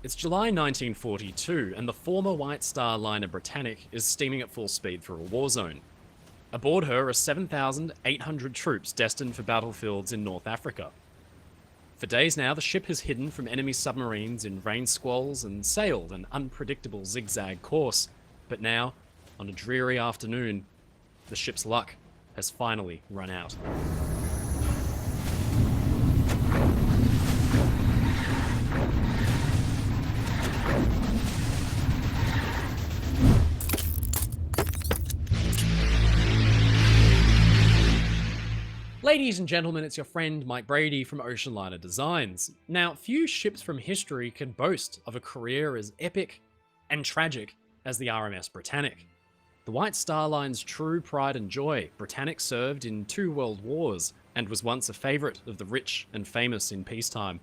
It's July 1942, and the former White Star liner Britannic is steaming at full speed through a war zone. Aboard her are 7,800 troops destined for battlefields in North Africa. For days now, the ship has hidden from enemy submarines in rain squalls and sailed an unpredictable zigzag course. But now, on a dreary afternoon, the ship's luck has finally run out. Ladies and gentlemen, it's your friend Mike Brady from Ocean Liner Designs. Now, few ships from history can boast of a career as epic and tragic as the RMS Britannic. The White Star Line's true pride and joy, Britannic served in 2 world wars and was once a favourite of the rich and famous in peacetime.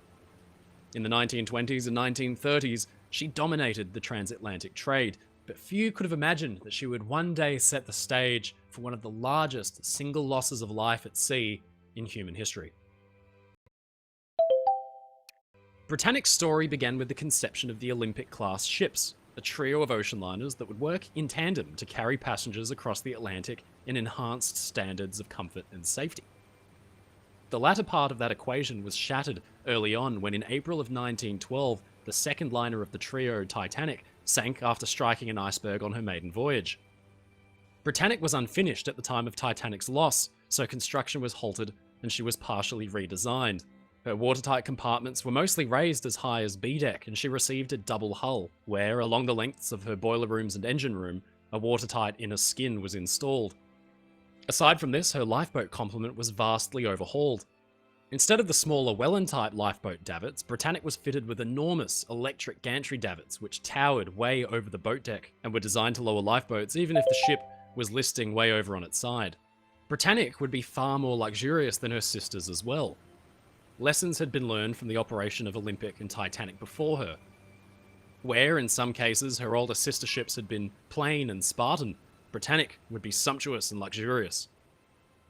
In the 1920s and 1930s, she dominated the transatlantic trade, but few could have imagined that she would one day set the stage for one of the largest single losses of life at sea in human history. Britannic's story began with the conception of the Olympic-class ships, a trio of ocean liners that would work in tandem to carry passengers across the Atlantic in enhanced standards of comfort and safety. The latter part of that equation was shattered early on when in April of 1912, the second liner of the trio, Titanic, sank after striking an iceberg on her maiden voyage. Britannic was unfinished at the time of Titanic's loss, so construction was halted and she was partially redesigned. Her watertight compartments were mostly raised as high as B-deck, and she received a double hull, where, along the lengths of her boiler rooms and engine room, a watertight inner skin was installed. Aside from this, her lifeboat complement was vastly overhauled. Instead of the smaller Welland-type lifeboat davits, Britannic was fitted with enormous electric gantry davits which towered way over the boat deck and were designed to lower lifeboats even if the ship was listing way over on its side. Britannic would be far more luxurious than her sisters as well. Lessons had been learned from the operation of Olympic and Titanic before her. Where, in some cases, her older sister ships had been plain and Spartan, Britannic would be sumptuous and luxurious.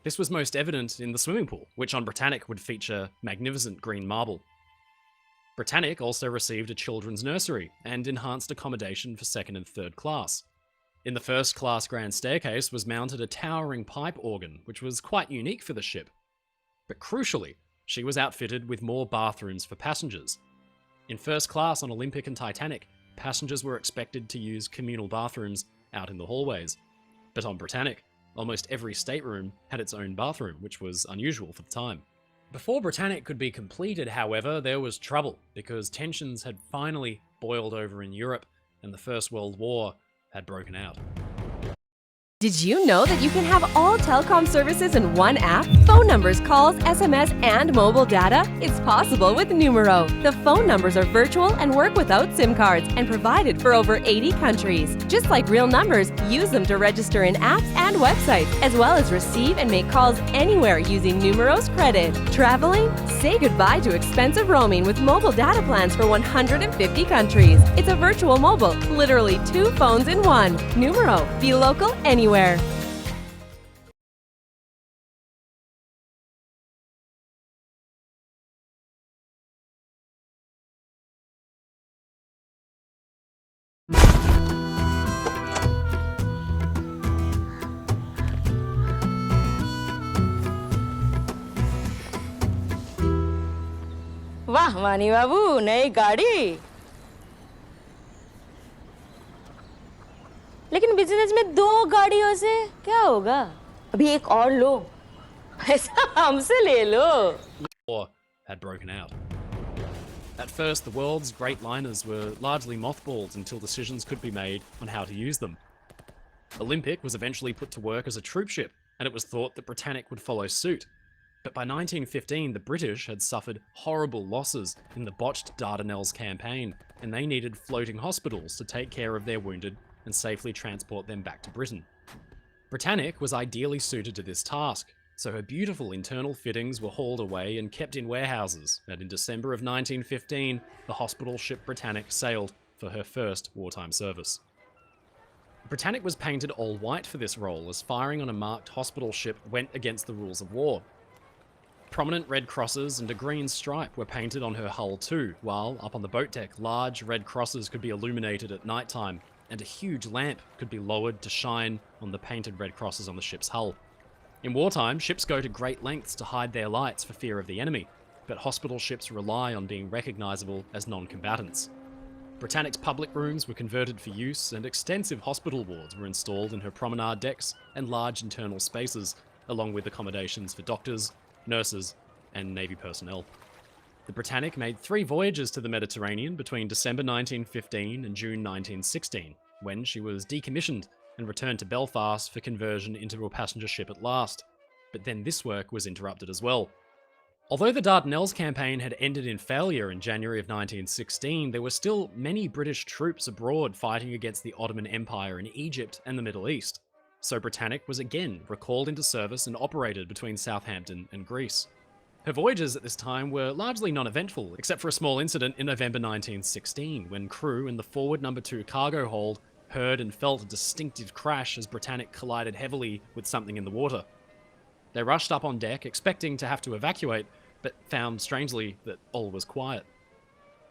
This was most evident in the swimming pool, which on Britannic would feature magnificent green marble. Britannic also received a children's nursery and enhanced accommodation for second and third class. In the first class grand staircase was mounted a towering pipe organ, which was quite unique for the ship. But crucially, she was outfitted with more bathrooms for passengers. In first class on Olympic and Titanic, passengers were expected to use communal bathrooms out in the hallways. But on Britannic, almost every stateroom had its own bathroom, which was unusual for the time. Before Britannic could be completed, however, there was trouble, because tensions had finally boiled over in Europe, and the First World War had broken out. Did you know that you can have all telecom services in one app? Phone numbers, calls, SMS, and mobile data? It's possible with Numero. The phone numbers are virtual and work without SIM cards and provided for over 80 countries. Just like real numbers, use them to register in apps and websites, as well as receive and make calls anywhere using Numero's credit. Traveling? Say goodbye to expensive roaming with mobile data plans for 150 countries. It's a virtual mobile, literally 2 phones in one. Numero. Be local anywhere. वाह वानी बाबू, नई गाड़ी। लेकिन business में 2 गाड़ियों से क्या होगा? अभी एक और लो, पैसा हमसे ले लो। War had broken out. At first, the world's great liners were largely mothballed until decisions could be made on how to use them. Olympic was eventually put to work as a troop ship, and it was thought that Britannic would follow suit. But by 1915, the British had suffered horrible losses in the botched Dardanelles campaign, and they needed floating hospitals to take care of their wounded and safely transport them back to Britain. Britannic was ideally suited to this task, so her beautiful internal fittings were hauled away and kept in warehouses, and in December of 1915, the hospital ship Britannic sailed for her first wartime service. Britannic was painted all white for this role, as firing on a marked hospital ship went against the rules of war. Prominent red crosses and a green stripe were painted on her hull too, while up on the boat deck, large red crosses could be illuminated at night time, and a huge lamp could be lowered to shine on the painted red crosses on the ship's hull. In wartime, ships go to great lengths to hide their lights for fear of the enemy, but hospital ships rely on being recognisable as non-combatants. Britannic's public rooms were converted for use, and extensive hospital wards were installed in her promenade decks and large internal spaces, along with accommodations for doctors, nurses, and Navy personnel. The Britannic made 3 voyages to the Mediterranean between December 1915 and June 1916, when she was decommissioned and returned to Belfast for conversion into a passenger ship at last. But then this work was interrupted as well. Although the Dardanelles campaign had ended in failure in January of 1916, there were still many British troops abroad fighting against the Ottoman Empire in Egypt and the Middle East. So Britannic was again recalled into service and operated between Southampton and Greece. Her voyages at this time were largely non-eventful, except for a small incident in November 1916, when crew in the forward No. 2 cargo hold heard and felt a distinctive crash as Britannic collided heavily with something in the water. They rushed up on deck, expecting to have to evacuate, but found, strangely, that all was quiet.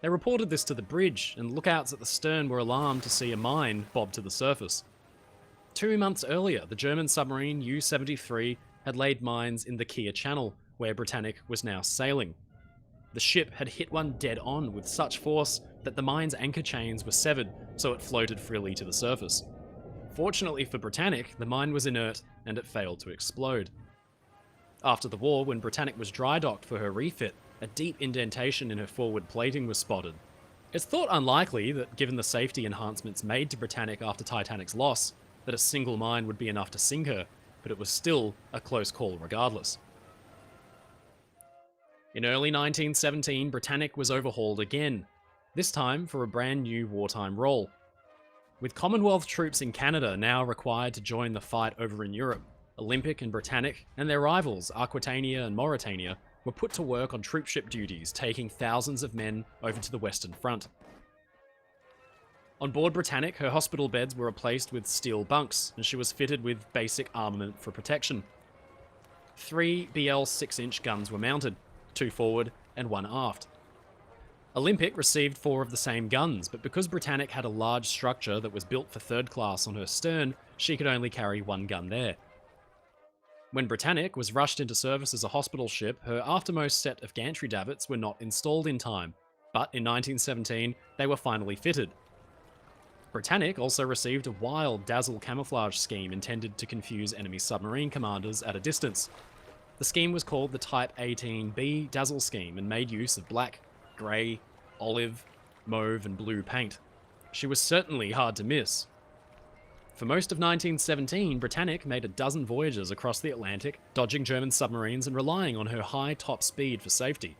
They reported this to the bridge, and lookouts at the stern were alarmed to see a mine bob to the surface. 2 months earlier, the German submarine U-73 had laid mines in the Kia Channel, where Britannic was now sailing. The ship had hit one dead on with such force that the mine's anchor chains were severed, so it floated freely to the surface. Fortunately for Britannic, the mine was inert and it failed to explode. After the war, when Britannic was dry docked for her refit, a deep indentation in her forward plating was spotted. It's thought unlikely that, given the safety enhancements made to Britannic after Titanic's loss, that a single mine would be enough to sink her, but it was still a close call regardless. In early 1917, Britannic was overhauled again, this time for a brand new wartime role. With Commonwealth troops in Canada now required to join the fight over in Europe, Olympic and Britannic and their rivals, Aquitania and Mauretania, were put to work on troopship duties, taking thousands of men over to the Western Front. On board Britannic, her hospital beds were replaced with steel bunks, and she was fitted with basic armament for protection. 3 BL 6-inch guns were mounted, 2 forward and 1 aft. Olympic received 4 of the same guns, but because Britannic had a large structure that was built for third class on her stern, she could only carry 1 gun there. When Britannic was rushed into service as a hospital ship, her aftermost set of gantry davits were not installed in time, but in 1917 they were finally fitted. Britannic also received a wild dazzle camouflage scheme intended to confuse enemy submarine commanders at a distance. The scheme was called the Type 18B dazzle scheme and made use of black, grey, olive, mauve and blue paint. She was certainly hard to miss. For most of 1917, Britannic made a dozen voyages across the Atlantic, dodging German submarines and relying on her high top speed for safety.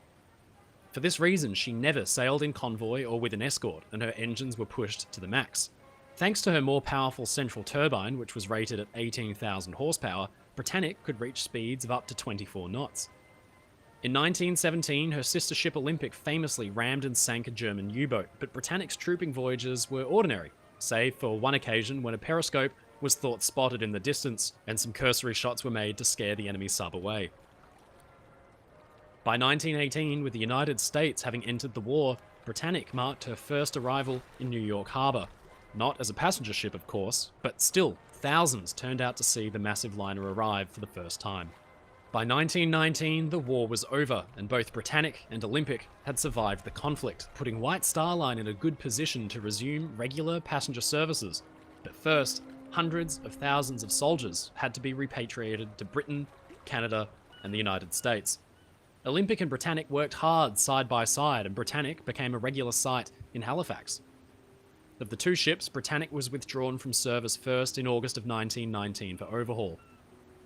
For this reason, she never sailed in convoy or with an escort, and her engines were pushed to the max. Thanks to her more powerful central turbine, which was rated at 18,000 horsepower, Britannic could reach speeds of up to 24 knots. In 1917, her sister ship Olympic famously rammed and sank a German U-boat, but Britannic's trooping voyages were ordinary, save for one occasion when a periscope was thought spotted in the distance and some cursory shots were made to scare the enemy sub away. By 1918, with the United States having entered the war, Britannic marked her first arrival in New York Harbor. Not as a passenger ship, of course, but still, thousands turned out to see the massive liner arrive for the first time. By 1919, the war was over, and both Britannic and Olympic had survived the conflict, putting White Star Line in a good position to resume regular passenger services. But first, hundreds of thousands of soldiers had to be repatriated to Britain, Canada, and the United States. Olympic and Britannic worked hard side by side, and Britannic became a regular sight in Halifax. Of the 2 ships, Britannic was withdrawn from service first in August of 1919 for overhaul.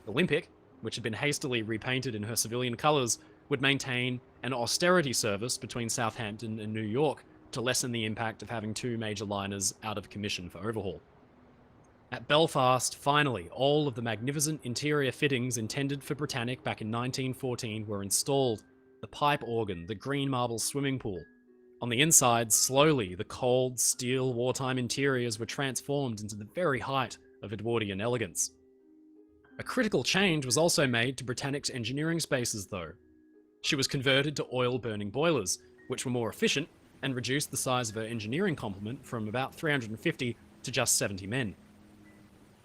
Olympic, which had been hastily repainted in her civilian colours, would maintain an austerity service between Southampton and New York to lessen the impact of having 2 major liners out of commission for overhaul. At Belfast, finally, all of the magnificent interior fittings intended for Britannic back in 1914 were installed. The pipe organ, the green marble swimming pool. On the inside, slowly, the cold, steel wartime interiors were transformed into the very height of Edwardian elegance. A critical change was also made to Britannic's engineering spaces, though. She was converted to oil-burning boilers, which were more efficient and reduced the size of her engineering complement from about 350 to just 70 men.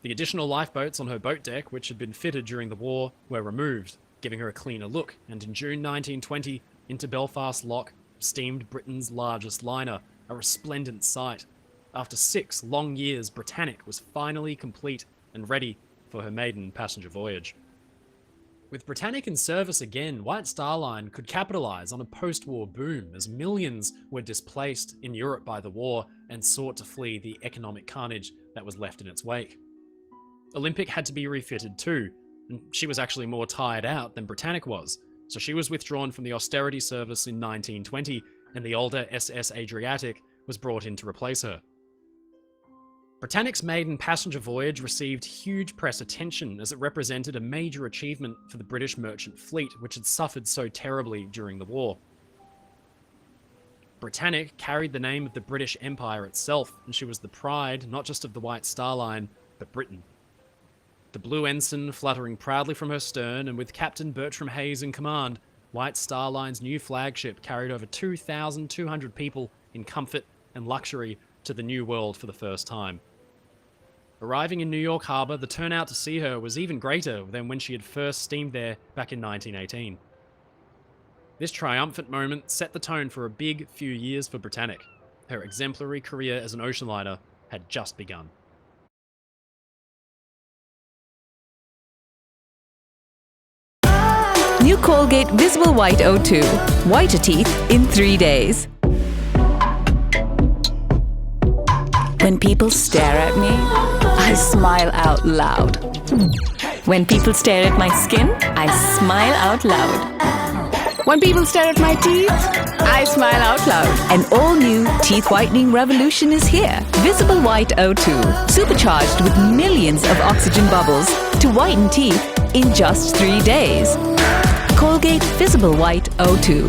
The additional lifeboats on her boat deck, which had been fitted during the war, were removed, giving her a cleaner look, and in June 1920, into Belfast Lock steamed Britain's largest liner, a resplendent sight. After 6 long years, Britannic was finally complete and ready for her maiden passenger voyage. With Britannic in service again, White Star Line could capitalise on a post-war boom as millions were displaced in Europe by the war and sought to flee the economic carnage that was left in its wake. Olympic had to be refitted too, and she was actually more tired out than Britannic was, so she was withdrawn from the austerity service in 1920, and the older SS Adriatic was brought in to replace her. Britannic's maiden passenger voyage received huge press attention as it represented a major achievement for the British merchant fleet, which had suffered so terribly during the war. Britannic carried the name of the British Empire itself, and she was the pride not just of the White Star Line, but Britain. The blue ensign fluttering proudly from her stern, and with Captain Bertram Hayes in command, White Star Line's new flagship carried over 2,200 people in comfort and luxury to the New World for the first time. Arriving in New York Harbor, the turnout to see her was even greater than when she had first steamed there back in 1918. This triumphant moment set the tone for a big few years for Britannic. Her exemplary career as an ocean liner had just begun. New Colgate Visible White O2. Whiter teeth in 3 days. When people stare at me, I smile out loud. When people stare at my skin, I smile out loud. When people stare at my teeth, I smile out loud. An all-new teeth whitening revolution is here. Visible White O2. Supercharged with millions of oxygen bubbles to whiten teeth in just 3 days. Colgate Visible White O2.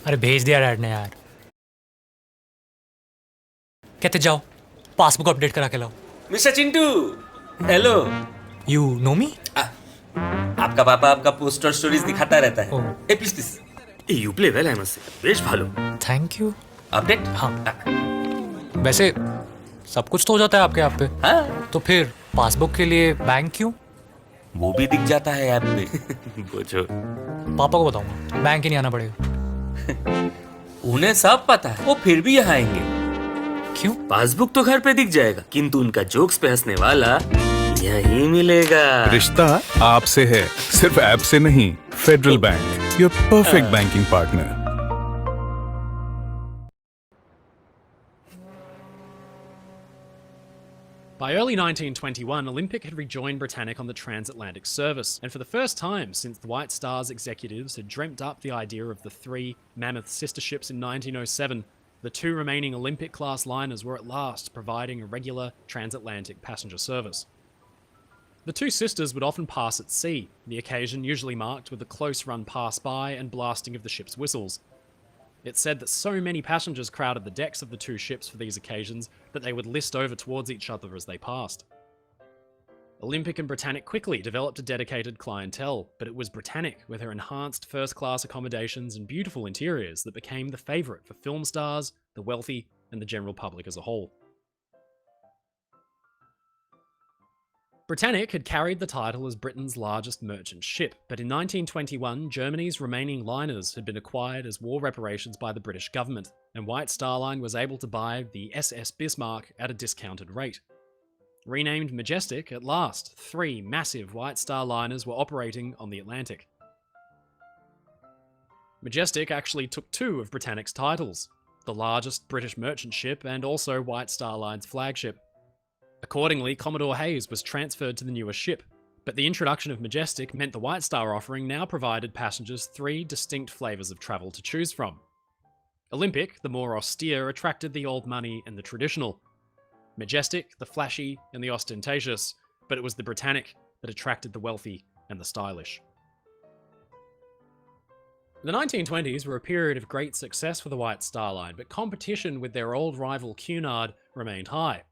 अरे भेज दिया dad ने यार। कहते जाओ passbook update करा के लाओ। Mister Chintu, hello. You know me? आपका पापा आपका पोस्ट और स्टोरीज दिखाता रहता है। ए please please. You play well I must say. बेश भालो। Thank you. अपडेट? हाँ। वैसे सब कुछ तो हो जाता है आपके ऐप पे। हाँ। तो फिर पासबुक के लिए बैंक क्यों? वो भी दिख जाता है ऐप पे। पूछो। पापा को बताऊंगा, बैंक ही नहीं आना पड़ेगा। उन्हें सब पता है, वो फिर भी यहाँ आएंगे। क्यों? पासबुक तो घर पे दिख जाएगा, किंतु उनका जोक्स पे हंसने वाला यहीं मिलेगा। रिश्ता आपसे है, सिर्फ ऐप से नहीं। Federal bank, your perfect banking partner. By early 1921, Olympic had rejoined Britannic on the transatlantic service, and for the first time since the White Star's executives had dreamt up the idea of the 3 mammoth sister ships in 1907, the 2 remaining Olympic-class liners were at last providing a regular transatlantic passenger service. The 2 sisters would often pass at sea, the occasion usually marked with a close run pass-by and blasting of the ship's whistles. It's said that so many passengers crowded the decks of the 2 ships for these occasions that they would list over towards each other as they passed. Olympic and Britannic quickly developed a dedicated clientele, but it was Britannic, with her enhanced first-class accommodations and beautiful interiors, that became the favourite for film stars, the wealthy, and the general public as a whole. Britannic had carried the title as Britain's largest merchant ship, but in 1921, Germany's remaining liners had been acquired as war reparations by the British government, and White Star Line was able to buy the SS Bismarck at a discounted rate. Renamed Majestic, at last, 3 massive White Star liners were operating on the Atlantic. Majestic actually took 2 of Britannic's titles, the largest British merchant ship and also White Star Line's flagship. Accordingly, Commodore Hayes was transferred to the newer ship, but the introduction of Majestic meant the White Star offering now provided passengers 3 distinct flavours of travel to choose from. Olympic, the more austere, attracted the old money and the traditional. Majestic, the flashy and the ostentatious, but it was the Britannic that attracted the wealthy and the stylish. The 1920s were a period of great success for the White Star Line, but competition with their old rival Cunard remained high.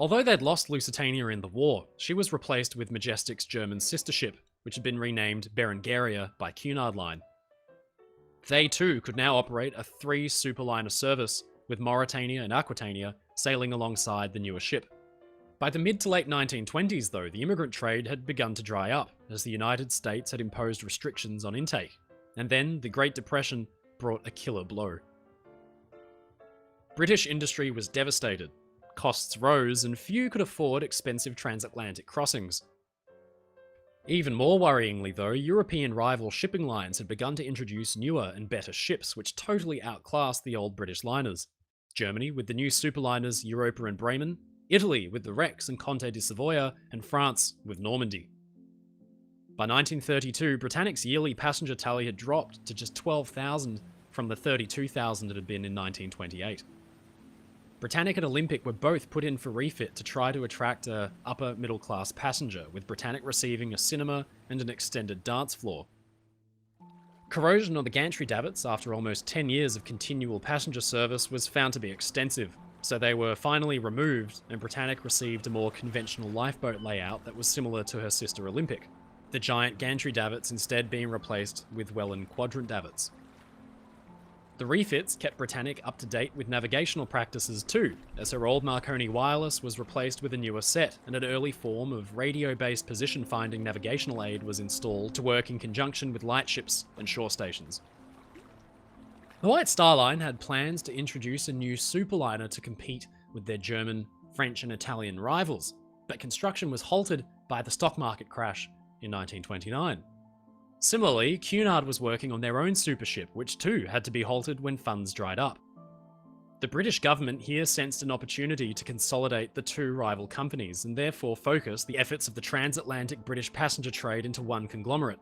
Although they'd lost Lusitania in the war, she was replaced with Majestic's German sister ship, which had been renamed Berengaria by Cunard Line. They too could now operate a 3 superliner service, with Mauretania and Aquitania sailing alongside the newer ship. By the mid to late 1920s, though, the immigrant trade had begun to dry up, as the United States had imposed restrictions on intake. And then the Great Depression brought a killer blow. British industry was devastated. Costs rose, and few could afford expensive transatlantic crossings. Even more worryingly, though, European rival shipping lines had begun to introduce newer and better ships, which totally outclassed the old British liners. Germany with the new superliners Europa and Bremen, Italy with the Rex and Conte de Savoia, and France with Normandy. By 1932, Britannic's yearly passenger tally had dropped to just 12,000 from the 32,000 it had been in 1928. Britannic and Olympic were both put in for refit to try to attract a upper middle class passenger, with Britannic receiving a cinema and an extended dance floor. Corrosion on the gantry davits after almost 10 years of continual passenger service was found to be extensive, so they were finally removed and Britannic received a more conventional lifeboat layout that was similar to her sister Olympic, the giant gantry davits instead being replaced with Welland quadrant davits. The refits kept Britannic up to date with navigational practices too, as her old Marconi wireless was replaced with a newer set, and an early form of radio-based position-finding navigational aid was installed to work in conjunction with lightships and shore stations. The White Star Line had plans to introduce a new superliner to compete with their German, French and Italian rivals, but construction was halted by the stock market crash in 1929. Similarly, Cunard was working on their own supership, which too had to be halted when funds dried up. The British government here sensed an opportunity to consolidate the two rival companies and therefore focus the efforts of the transatlantic British passenger trade into one conglomerate.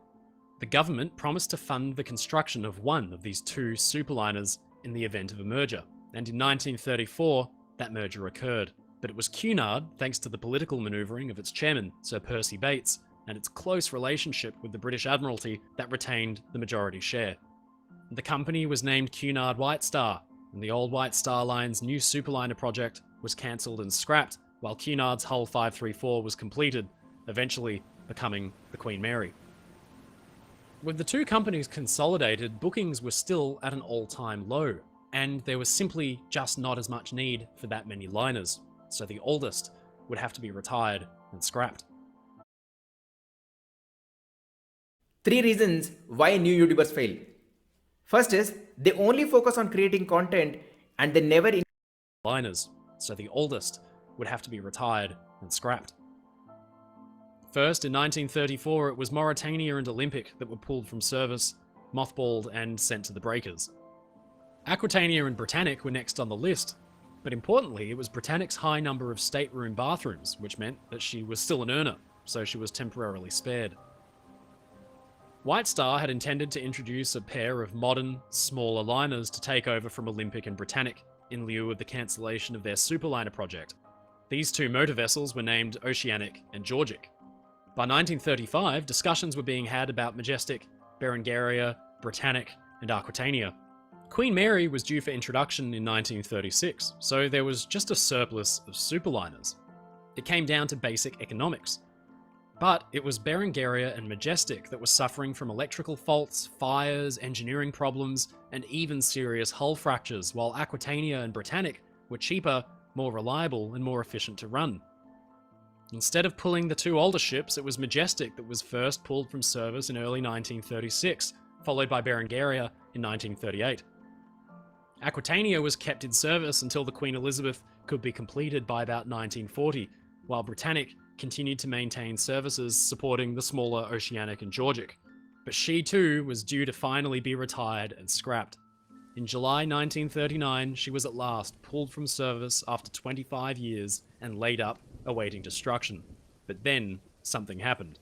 The government promised to fund the construction of one of these two superliners in the event of a merger, and in 1934, that merger occurred. But it was Cunard, thanks to the political manoeuvring of its chairman, Sir Percy Bates, and its close relationship with the British Admiralty, that retained the majority share. The company was named Cunard White Star, and the old White Star Line's new superliner project was cancelled and scrapped, while Cunard's Hull 534 was completed, eventually becoming the Queen Mary. With the two companies consolidated, bookings were still at an all-time low, and there was simply just not as much need for that many liners, so the oldest would have to be retired and scrapped. 3 reasons why new YouTubers fail. First is, they only focus on creating content and they never liners, so the oldest would have to be retired and scrapped. First, in 1934, it was Mauretania and Olympic that were pulled from service, mothballed and sent to the breakers. Aquitania and Britannic were next on the list, but importantly, it was Britannic's high number of stateroom bathrooms, which meant that she was still an earner, so she was temporarily spared. White Star had intended to introduce a pair of modern, smaller liners to take over from Olympic and Britannic, in lieu of the cancellation of their superliner project. These two motor vessels were named Oceanic and Georgic. By 1935, discussions were being had about Majestic, Berengaria, Britannic, and Aquitania. Queen Mary was due for introduction in 1936, so there was just a surplus of superliners. It came down to basic economics. But it was Berengaria and Majestic that were suffering from electrical faults, fires, engineering problems, and even serious hull fractures, while Aquitania and Britannic were cheaper, more reliable, and more efficient to run. Instead of pulling the two older ships, it was Majestic that was first pulled from service in early 1936, followed by Berengaria in 1938. Aquitania was kept in service until the Queen Elizabeth could be completed by about 1940, while Britannic continued to maintain services supporting the smaller Oceanic and Georgic. But she too was due to finally be retired and scrapped. In July 1939, she was at last pulled from service after 25 years and laid up, awaiting destruction. But then, something happened.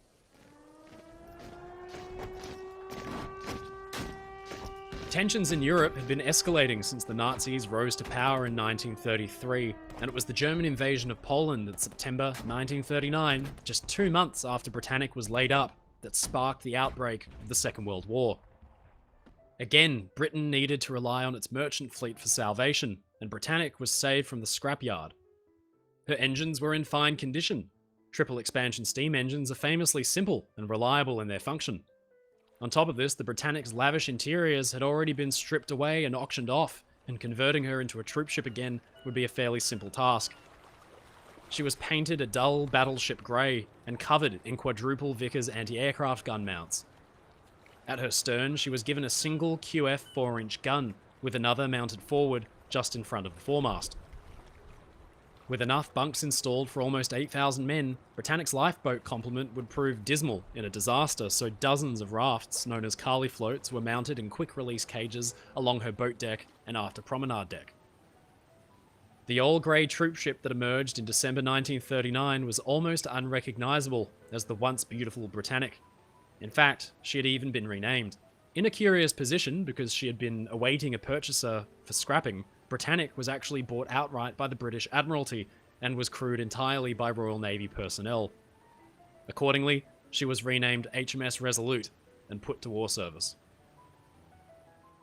Tensions in Europe had been escalating since the Nazis rose to power in 1933, and it was the German invasion of Poland in September 1939, just 2 months after Britannic was laid up, that sparked the outbreak of the Second World War. Again, Britain needed to rely on its merchant fleet for salvation, and Britannic was saved from the scrapyard. Her engines were in fine condition. Triple expansion steam engines are famously simple and reliable in their function. On top of this, the Britannic's lavish interiors had already been stripped away and auctioned off, and converting her into a troopship again would be a fairly simple task. She was painted a dull battleship grey and covered in quadruple Vickers anti-aircraft gun mounts. At her stern, she was given a single QF 4-inch gun, with another mounted forward just in front of the foremast. With enough bunks installed for almost 8,000 men, Britannic's lifeboat complement would prove dismal in a disaster, so dozens of rafts, known as Carly floats, were mounted in quick-release cages along her boat deck and after promenade deck. The all-grey troopship that emerged in December 1939 was almost unrecognisable as the once beautiful Britannic. In fact, she had even been renamed. In a curious position, because she had been awaiting a purchaser for scrapping, Britannic was actually bought outright by the British Admiralty and was crewed entirely by Royal Navy personnel. Accordingly, she was renamed HMS Resolute and put to war service.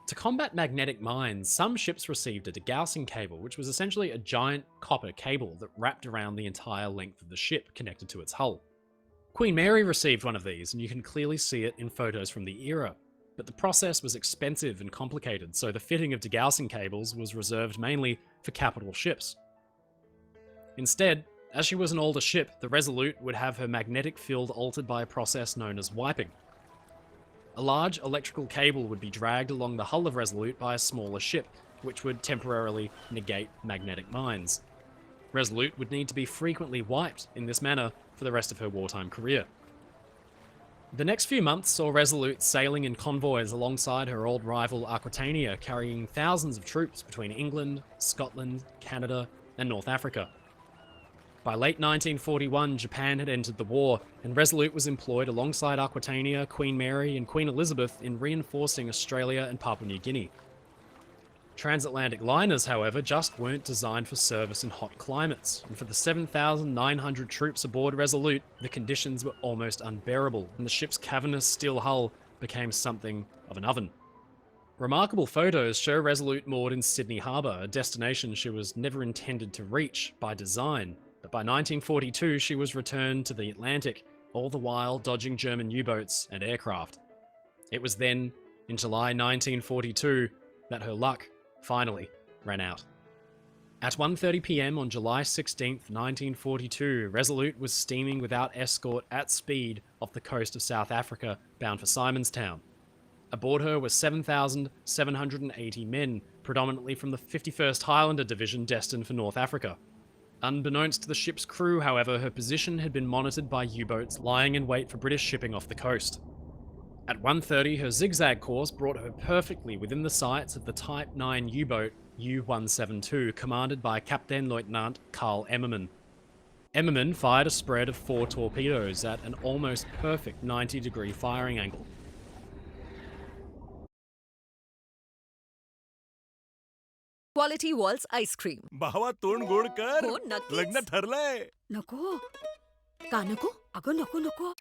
To combat magnetic mines, some ships received a degaussing cable, which was essentially a giant copper cable that wrapped around the entire length of the ship connected to its hull. Queen Mary received one of these, and you can clearly see it in photos from the era. But the process was expensive and complicated, so the fitting of degaussing cables was reserved mainly for capital ships. Instead, as she was an older ship, the Resolute would have her magnetic field altered by a process known as wiping. A large electrical cable would be dragged along the hull of Resolute by a smaller ship, which would temporarily negate magnetic mines. Resolute would need to be frequently wiped in this manner for the rest of her wartime career. The next few months saw Resolute sailing in convoys alongside her old rival Aquitania, carrying thousands of troops between England, Scotland, Canada, and North Africa. By late 1941, Japan had entered the war, and Resolute was employed alongside Aquitania, Queen Mary, and Queen Elizabeth in reinforcing Australia and Papua New Guinea. Transatlantic liners, however, just weren't designed for service in hot climates, and for the 7,900 troops aboard Resolute, the conditions were almost unbearable, and the ship's cavernous steel hull became something of an oven. Remarkable photos show Resolute moored in Sydney Harbour, a destination she was never intended to reach by design, but by 1942 she was returned to the Atlantic, all the while dodging German U-boats and aircraft. It was then, in July 1942, that her luck finally ran out. At 1:30 p.m. on July 16, 1942, Resolute was steaming without escort at speed off the coast of South Africa, bound for Simonstown. Aboard her were 7,780 men, predominantly from the 51st Highlander Division destined for North Africa. Unbeknownst to the ship's crew, however, her position had been monitored by U-boats lying in wait for British shipping off the coast. At 1:30, her zigzag course brought her perfectly within the sights of the Type 9 U-boat U-172, commanded by Captain Lieutenant Carl Emmerman. Emmerman fired a spread of 4 torpedoes at an almost perfect 90-degree firing angle. Kwality Walls ice cream भावा तोंड गोड कर हो नक्कीच लग्न ठरलंय नको का नको अगं नको नको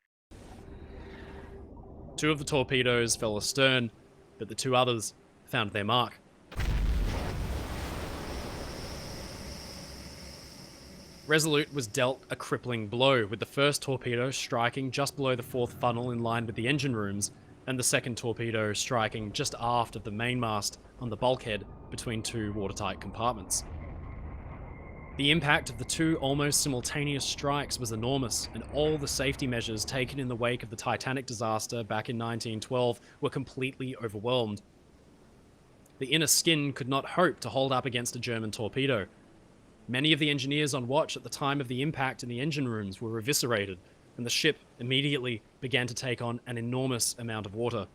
2 of the torpedoes fell astern, but the 2 others found their mark. Resolute was dealt a crippling blow, with the first torpedo striking just below the 4th funnel in line with the engine rooms, and the second torpedo striking just aft of the mainmast on the bulkhead between 2 watertight compartments. The impact of the 2 almost simultaneous strikes was enormous, and all the safety measures taken in the wake of the Titanic disaster back in 1912 were completely overwhelmed. The inner skin could not hope to hold up against a German torpedo. Many of the engineers on watch at the time of the impact in the engine rooms were eviscerated, and the ship immediately began to take on an enormous amount of water.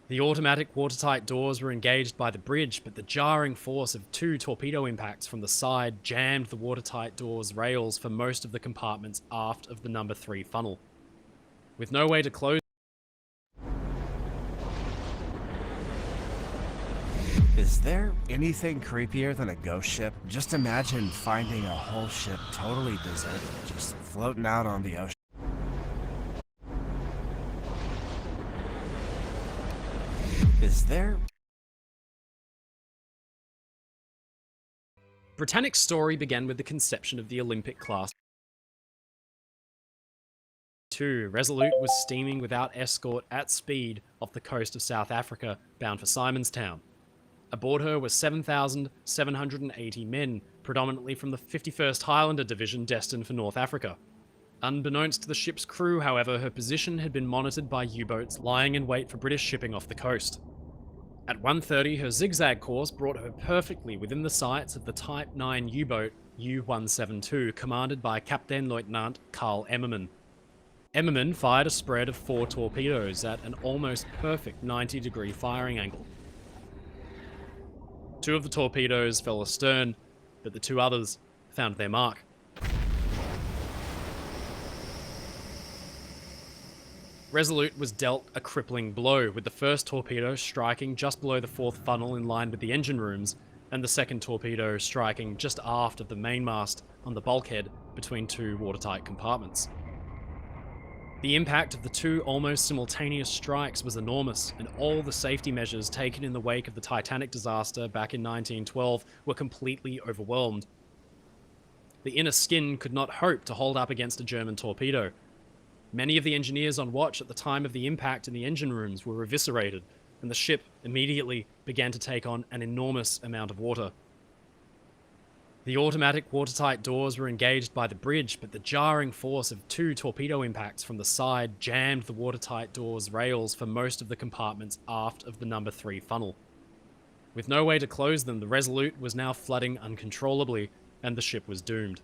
The automatic watertight doors were engaged by the bridge, but the jarring force of 2 torpedo impacts from the side jammed the watertight doors' rails for most of the compartments aft of the number 3 funnel. With no way to close. Is there anything creepier than a ghost ship? Just imagine finding a whole ship totally deserted, just floating out on the ocean. Is there? Britannic's story began with the conception of the Olympic class. Resolute was steaming without escort at speed off the coast of South Africa, bound for Simonstown. Aboard her were 7,780 men, predominantly from the 51st Highlander Division destined for North Africa. Unbeknownst to the ship's crew, however, her position had been monitored by U-boats lying in wait for British shipping off the coast. At 1:30, her zigzag course brought her perfectly within the sights of the Type 9 U-boat U-172, commanded by Captain Lieutenant Carl Emmerman. Emmerman fired a spread of 4 torpedoes at an almost perfect 90-degree firing angle. 2 of the torpedoes fell astern, but the 2 others found their mark. Resolute was dealt a crippling blow, with the first torpedo striking just below the 4th funnel in line with the engine rooms, and the second torpedo striking just aft of the mainmast on the bulkhead between 2 watertight compartments. The impact of the 2 almost simultaneous strikes was enormous, and all the safety measures taken in the wake of the Titanic disaster back in 1912 were completely overwhelmed. The inner skin could not hope to hold up against a German torpedo. Many of the engineers on watch at the time of the impact in the engine rooms were eviscerated, and the ship immediately began to take on an enormous amount of water. The automatic watertight doors were engaged by the bridge, but the jarring force of 2 torpedo impacts from the side jammed the watertight doors' rails for most of the compartments aft of the number 3 funnel. With no way to close them, the Resolute was now flooding uncontrollably, and the ship was doomed.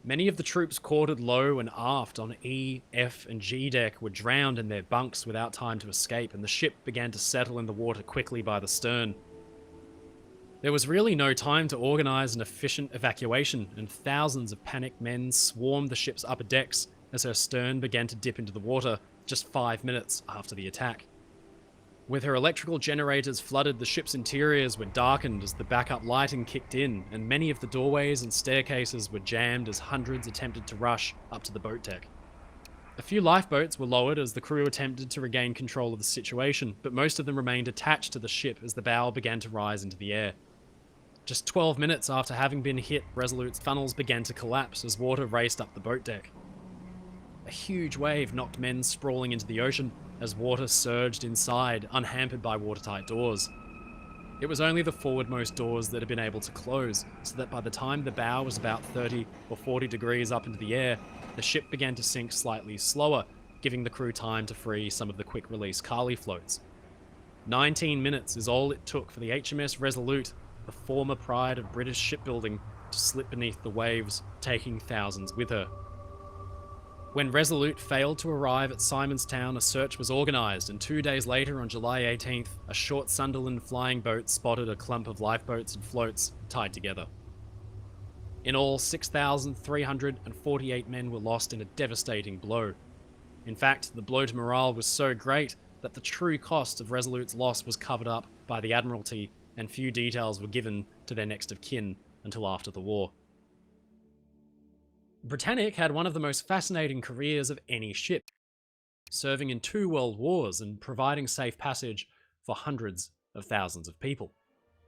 Many of the troops quartered low and aft on E, F, and G deck were drowned in their bunks without time to escape, and the ship began to settle in the water quickly by the stern. There was really no time to organize an efficient evacuation, and thousands of panicked men swarmed the ship's upper decks as her stern began to dip into the water just 5 minutes after the attack. With her electrical generators flooded, the ship's interiors were darkened as the backup lighting kicked in, and many of the doorways and staircases were jammed as hundreds attempted to rush up to the boat deck. A few lifeboats were lowered as the crew attempted to regain control of the situation, but most of them remained attached to the ship as the bow began to rise into the air. Just 12 minutes after having been hit, Resolute's funnels began to collapse as water raced up the boat deck. A huge wave knocked men sprawling into the ocean as water surged inside, unhampered by watertight doors. It was only the forwardmost doors that had been able to close, so that by the time the bow was about 30 or 40 degrees up into the air, the ship began to sink slightly slower, giving the crew time to free some of the quick-release Carly floats. 19 minutes is all it took for the HMS Resolute, the former pride of British shipbuilding, to slip beneath the waves, taking thousands with her. When Resolute failed to arrive at Simonstown, a search was organised, and 2 days later, on July 18th, a short Sunderland flying boat spotted a clump of lifeboats and floats tied together. In all, 6,348 men were lost in a devastating blow. In fact, the blow to morale was so great that the true cost of Resolute's loss was covered up by the Admiralty, and few details were given to their next of kin until after the war. Britannic had one of the most fascinating careers of any ship, serving in 2 world wars and providing safe passage for hundreds of thousands of people.